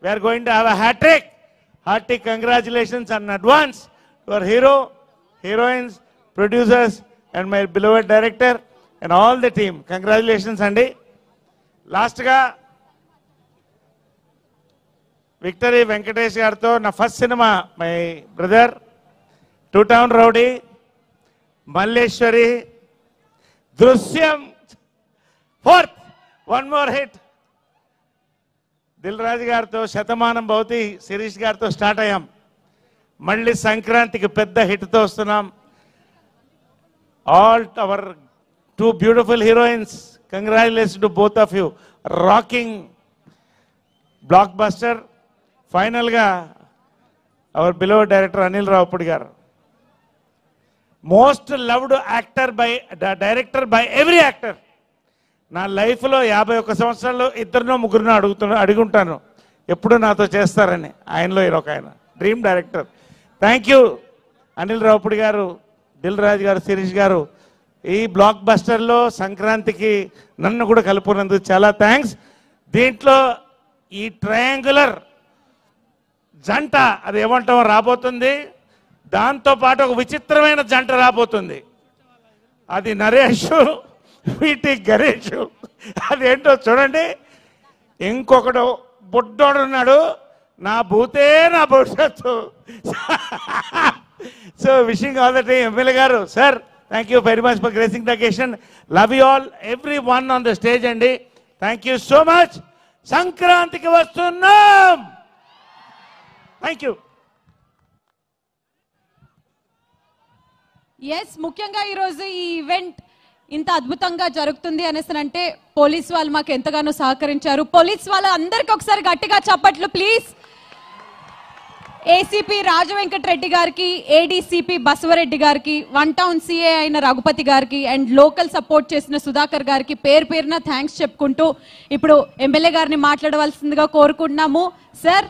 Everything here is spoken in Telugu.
we are going to have a hat trick. Hearty congratulations in advance to our hero, heroines, producers, and my beloved director and all the team. Congratulations, Andy. Last ga Victory Venkatesh Gartho, na first cinema, my brother, Two Town Rowdy, Malleshwari, Drusyam, fourth, one more hit. Dil Raju గారితో శతమానం భవతి శిరీష్ గారితో స్టార్ట్ అయ్యాం. మళ్ళీ సంక్రాంతికి పెద్ద హిట్తో వస్తున్నాం. All our two beautiful heroines, congratulation to both of you. Rocking blockbuster. ఫైనల్గా our beloved director Anil Ravipudi garu, most loved actor by director by every actor. నా లైఫ్లో 51 సంవత్సరాల్లో ఇద్దరినో ముగ్గురినో అడుగుంటాను ఎప్పుడు నాతో చేస్తారని. ఆయనలో ఒక ఆయన dream director. Thank you Anil Ravipudi గారు, దిల్ రాజు గారు, శిరీష్ గారు. ఈ బ్లాక్ బస్టర్లో సంక్రాంతికి నన్ను కూడా కలుపుకున్నందుకు చాలా థ్యాంక్స్. దీంట్లో ఈ ట్రయాంగులర్ జంట అది ఏమంటామో రాబోతుంది. దాంతోపాటు ఒక విచిత్రమైన జంట రాబోతుంది. అది నరేష్ వీటి గణేష్. అదేంటో చూడండి. ఇంకొకడు బుడ్డోడు ఉన్నాడు, నా భూతే నా భవిష్యత్తు. So wishing all the team. MLA garu, sir thank you very much for gracing the occasion. Love you all, everyone on the stage అండి. Thank you so much. సంక్రాంతికి వస్తున్నాం. Thank you. ఎస్, ముఖ్యంగా ఈరోజు ఈ ఈవెంట్ ఇంత అద్భుతంగా జరుగుతుంది అనేసి పోలీస్ వాళ్ళు మాకు ఎంతగానో సహకరించారు. పోలీస్ వాళ్ళ అందరికి ఒకసారి గట్టిగా చప్పట్లు ప్లీజ్. ఏసీపీ రాజవెంకటరెడ్డి గారికి, ఏడీసీపీ బసవరెడ్డి గారికి, 1 టౌన్ సిఏ అయిన రఘుపతి గారికి అండ్ లోకల్ సపోర్ట్ చేసిన సుధాకర్ గారికి పేరు పేరున థ్యాంక్స్ చెప్పుకుంటూ ఇప్పుడు ఎమ్మెల్యే గారిని మాట్లాడవలసిందిగా కోరుకుంటున్నాము. సార్